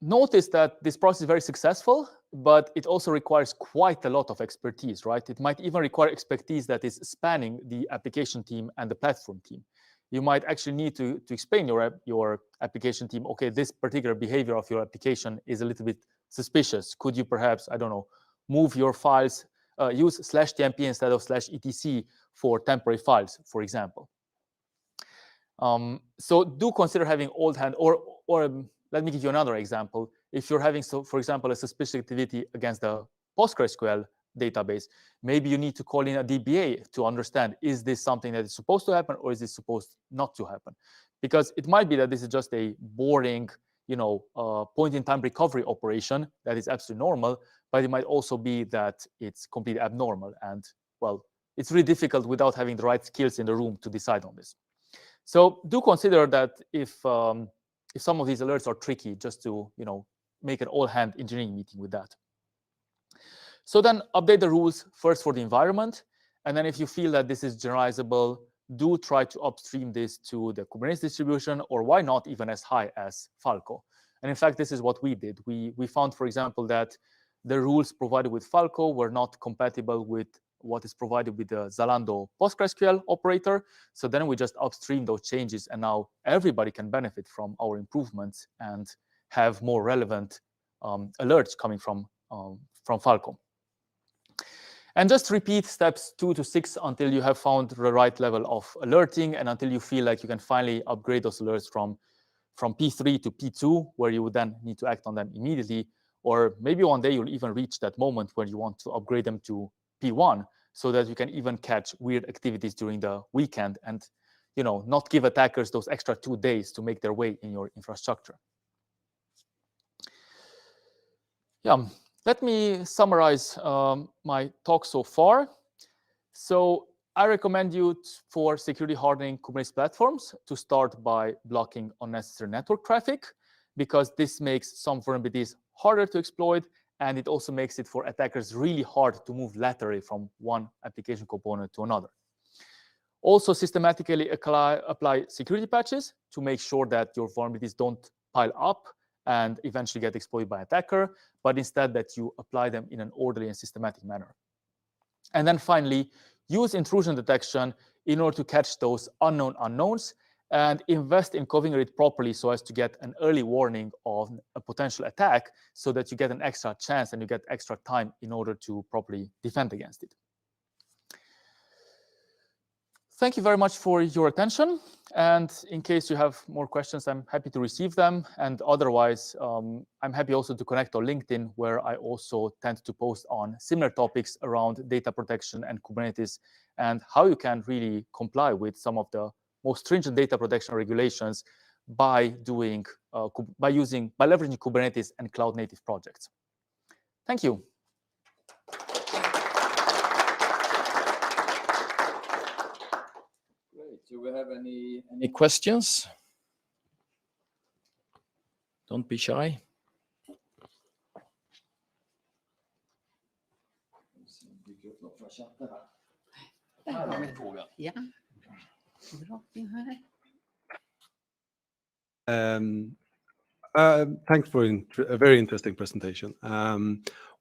noticed that this process is very successful, but it also requires quite a lot of expertise, right? It might even require expertise that is spanning the application team and the platform team. You might actually need to explain your application team, okay, this particular behavior of your application is a little bit suspicious. Could you perhaps, I don't know, move your files, use /tmp instead of /etc for temporary files, for example. So do consider having old hand, or let me give you another example. If you're having, so for example, a suspicious activity against the PostgreSQL database, maybe you need to call in a DBA to understand, is this something that is supposed to happen or is this supposed not to happen? Because it might be that this is just a boring, point-in-time recovery operation that is absolutely normal, but it might also be that it's completely abnormal. And, well, it's really difficult without having the right skills in the room to decide on this. So do consider that if some of these alerts are tricky, just to make an all-hand engineering meeting with that. So then update the rules first for the environment, and then if you feel that this is generalizable, do try to upstream this to the Kubernetes distribution, or why not even as high as Falco. And in fact, this is what we did. We found, for example, that the rules provided with Falco were not compatible with what is provided with the Zalando PostgreSQL operator. So then we just upstream those changes, and now everybody can benefit from our improvements and have more relevant alerts coming from Falco. And just repeat steps 2 to 6 until you have found the right level of alerting, and until you feel like you can finally upgrade those alerts from P3 to P2, where you would then need to act on them immediately. Or maybe one day you'll even reach that moment where you want to upgrade them to P1, so that you can even catch weird activities during the weekend and not give attackers those extra 2 days to make their way in your infrastructure. Yeah. Let me summarize my talk so far. So I recommend you for security hardening Kubernetes platforms to start by blocking unnecessary network traffic, because this makes some vulnerabilities harder to exploit, and it also makes it for attackers really hard to move laterally from one application component to another. Also, systematically apply security patches to make sure that your vulnerabilities don't pile up and eventually get exploited by an attacker, but instead that you apply them in an orderly and systematic manner. And then finally, use intrusion detection in order to catch those unknown unknowns and invest in covering it properly so as to get an early warning of a potential attack, so that you get an extra chance and you get extra time in order to properly defend against it. Thank you very much for your attention. And in case you have more questions, I'm happy to receive them. And otherwise, I'm happy also to connect on LinkedIn, where I also tend to post on similar topics around data protection and Kubernetes, and how you can really comply with some of the most stringent data protection regulations by leveraging Kubernetes and cloud native projects. Thank you. Do we have any questions? Don't be shy. Ja. Bra, vi hör. Thanks for a very interesting presentation.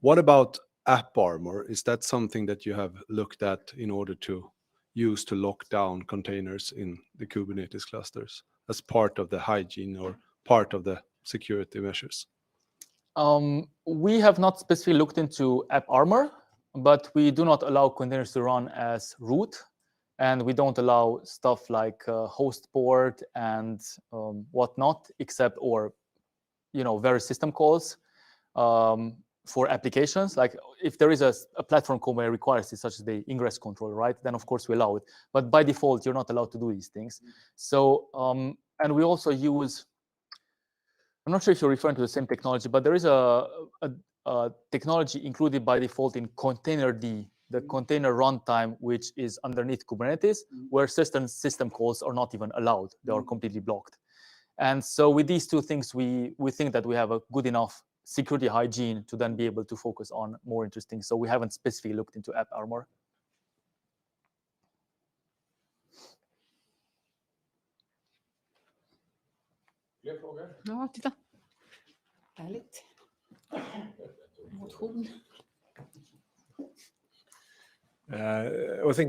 What about AppArmor? Is that something that you have looked at in order to use to lock down containers in the Kubernetes clusters as part of the hygiene or part of the security measures? We have not specifically looked into AppArmor, but we do not allow containers to run as root, and we don't allow stuff like host port and whatnot, except various system calls for applications. Like if there is a platform call where it requires it, such as the ingress control, right? Then of course we allow it. But by default, you're not allowed to do these things. So, and we also use, I'm not sure if you're referring to the same technology, but there is a technology included by default in Containerd, the container runtime, which is underneath Kubernetes, where certain system calls are not even allowed. They are completely blocked. And so with these two things, we think that we have a good enough security hygiene to then be able to focus on more interesting. So we haven't specifically looked into AppArmor. Ja, titta. Härligt. Motion. I think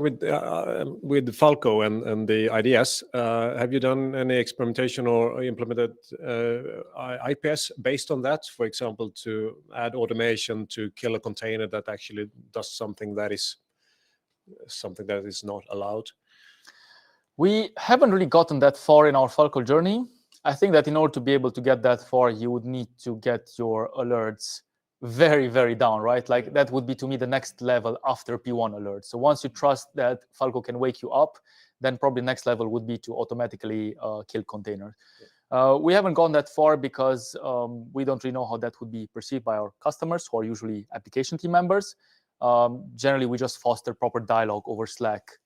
with Falco and the IDS, have you done any experimentation or implemented IPS based on that? For example, to add automation to kill a container that actually does something that is not allowed? We haven't really gotten that far in our Falco journey. I think that in order to be able to get that far, you would need to get your alerts very, very down, right? Like that would be, to me, the next level after P1 alert. So once you trust that Falco can wake you up, then probably next level would be to automatically kill containers. We haven't gone that far because we don't really know how that would be perceived by our customers, who are usually application team members. Generally, we just foster proper dialogue over Slack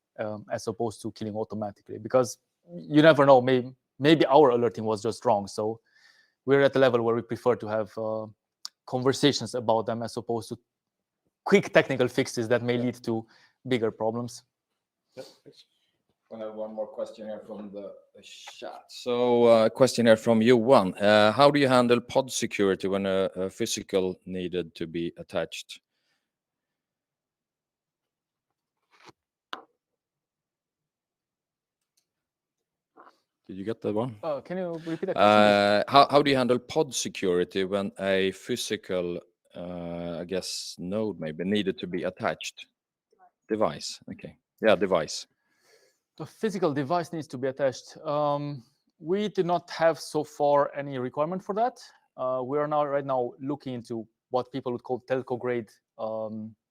as opposed to killing automatically, because you never know, maybe our alerting was just wrong. So we're at the level where we prefer to have conversations about them as opposed to quick technical fixes that may lead to bigger problems. Yep, thanks. I have one more question here from the chat. So a question here from Johan. How do you handle pod security when a physical needed to be attached? Did you get that one? Can you repeat that question? How do you handle pod security when a physical, I guess, node maybe needed to be attached? Device. Okay. Yeah, device. The physical device needs to be attached. We did not have so far any requirement for that. We are right now looking into what people would call telco grade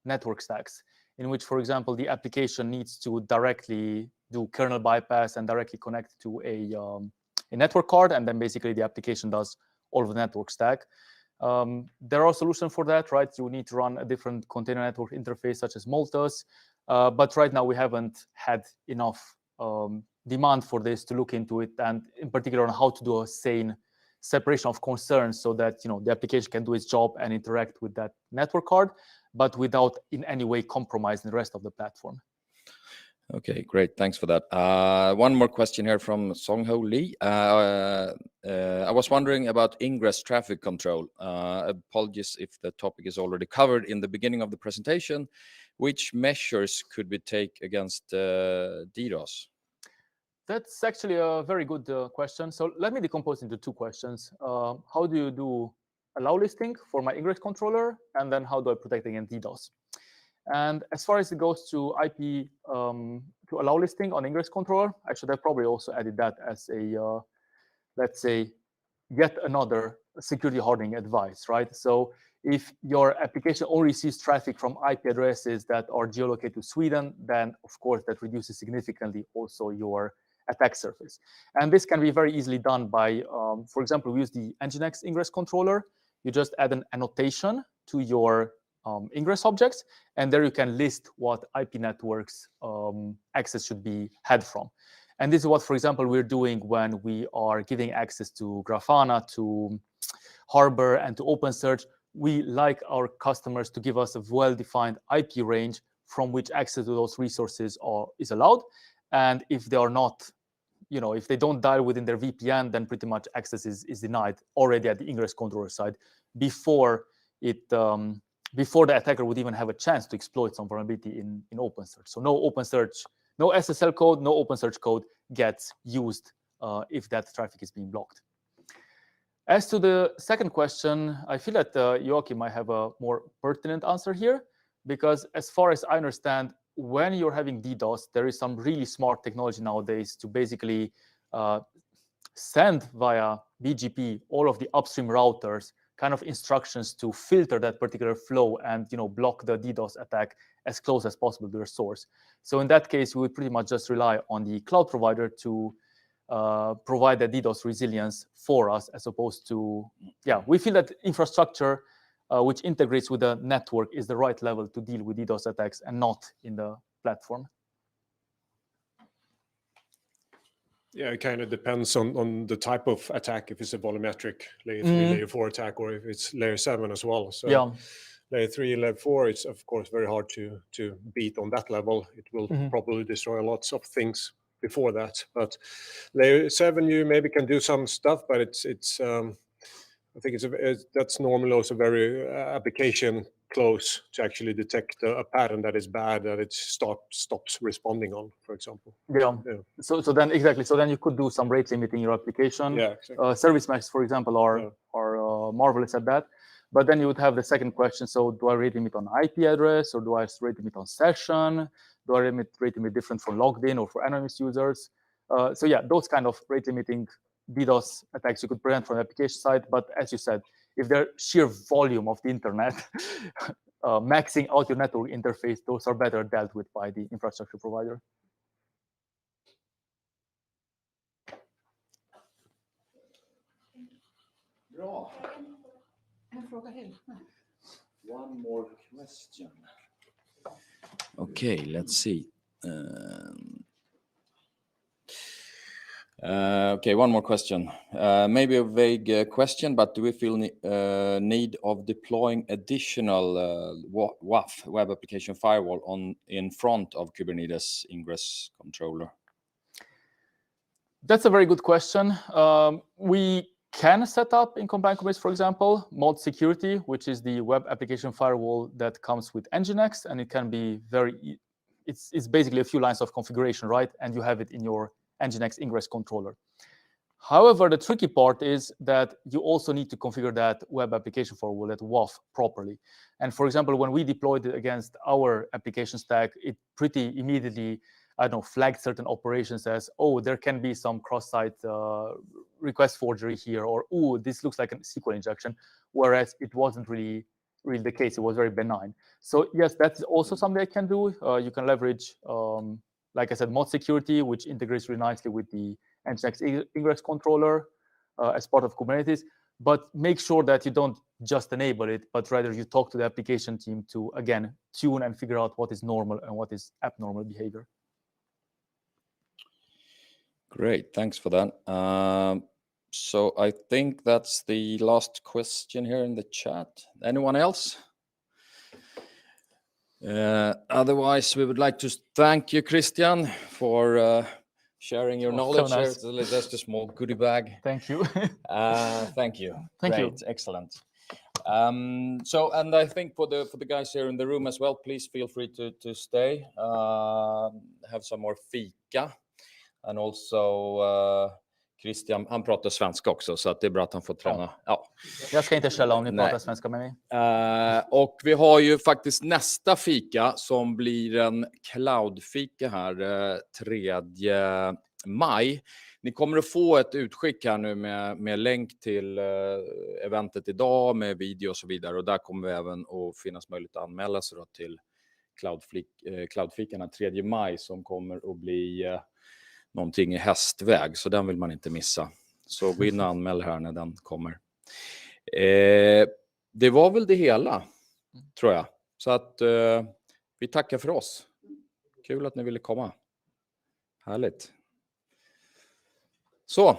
network stacks, in which, for example, the application needs to directly do kernel bypass and directly connect to a network card, and then basically the application does all of the network stack. There are solutions for that, right? You need to run a different container network interface, such as Multus. But right now, we haven't had enough demand for this to look into it, and in particular on how to do a sane separation of concerns so that the application can do its job and interact with that network card, but without in any way compromising the rest of the platform. Okay, great. Thanks for that. One more question here from Songho Lee. I was wondering about ingress traffic control. Apologies if the topic is already covered in the beginning of the presentation. Which measures could we take against DDoS? That's actually a very good question. So let me decompose into two questions. How do you do allow listing for my ingress controller? And then how do I protect against DDoS? And as far as it goes to IP, to allow listing on ingress controller, I should have probably also added that as a, let's say, yet another security hardening advice, right? So if your application only receives traffic from IP addresses that are geolocated to Sweden, then of course that reduces significantly also your attack surface. And this can be very easily done by, for example, we use the Nginx ingress controller. You just add an annotation to your ingress objects, and there you can list what IP networks access should be had from. And this is what, for example, we're doing when we are giving access to Grafana, to Harbor, and to OpenSearch. We like our customers to give us a well-defined IP range from which access to those resources is allowed. And if they are not, if they don't dial within their VPN, then pretty much access is denied already at the ingress controller side before the attacker would even have a chance to exploit some vulnerability in OpenSearch. So no OpenSearch, no SSL code, no OpenSearch code gets used if that traffic is being blocked. As to the second question, I feel that Joachim might have a more pertinent answer here, because as far as I understand, when you're having DDoS, there is some really smart technology nowadays to basically send via BGP all of the upstream routers kind of instructions to filter that particular flow and block the DDoS attack as close as possible to their source. So in that case, we would pretty much just rely on the cloud provider to provide the DDoS resilience for us, as opposed to, we feel that infrastructure which integrates with the network is the right level to deal with DDoS attacks and not in the platform. Yeah, it kind of depends on the type of attack, if it's a volumetric layer 3, layer 4 attack, or if it's layer 7 as well. So layer 3 and layer 4, it's of course very hard to beat on that level. It will probably destroy lots of things before that. But layer 7, you maybe can do some stuff, but it's I think that's normally also very application close to actually detect a pattern that is bad, that it stops responding on, for example. So then exactly. So then you could do some rate limiting your application. Exactly. Service mesh, for example, are marvelous at that. But then you would have the second question. So do I rate limit on IP address, or do I rate limit on session? Do I rate limit different for logged in or for anonymous users? So those kind of rate limiting DDoS attacks you could prevent from the application side. But as you said, if the sheer volume of the internet maxing out your network interface, those are better dealt with by the infrastructure provider. Bra. En fråga till. One more question. Okay, let's see. Okay, one more question. Maybe a vague question, but do we feel need of deploying additional WAF, Web Application Firewall, in front of Kubernetes ingress controller? That's a very good question. We can set up in Combined Kubernetes, for example, mod security, which is the web application firewall that comes with Nginx, and it can be it's basically a few lines of configuration, right? And you have it in your Nginx ingress controller. However, the tricky part is that you also need to configure that web application firewall, that WAF, properly. And for example, when we deployed it against our application stack, it pretty immediately, flagged certain operations as, oh, there can be some cross-site request forgery here, or, oh, this looks like a SQL injection, whereas it wasn't really the case. It was very benign. So yes, that's also something I can do. You can leverage, like I said, mod security, which integrates really nicely with the Nginx ingress controller as part of Kubernetes. But make sure that you don't just enable it, but rather you talk to the application team to, again, tune and figure out what is normal and what is abnormal behavior. Great, thanks for that. So I think that's the last question here in the chat. Anyone else? Otherwise, we would like to thank you, Christian, for sharing your knowledge. So nice. Here. That's the small goodie bag. Thank you. Thank you. Thank you. Great, excellent. So, and I think for the guys here in the room as well, please feel free to stay, have some more fika, and also Christian, han pratar svenska också, så att det är bra att han får träna. Ja. Jag ska inte skälla om ni pratar svenska med mig. Och vi har ju faktiskt nästa fika som blir en cloud-fika här 3 maj. Ni kommer att få ett utskick här nu med länk till eventet idag med video och så vidare. Och där kommer vi även att finnas möjlighet att anmäla sig till cloud-fikan den 3 maj som kommer att bli någonting i hästväg. Så den vill man inte missa. Så gå in och anmäl här när den kommer. Det var väl det hela, tror jag. Så att vi tackar för oss. Kul att ni ville komma. Härligt. Så.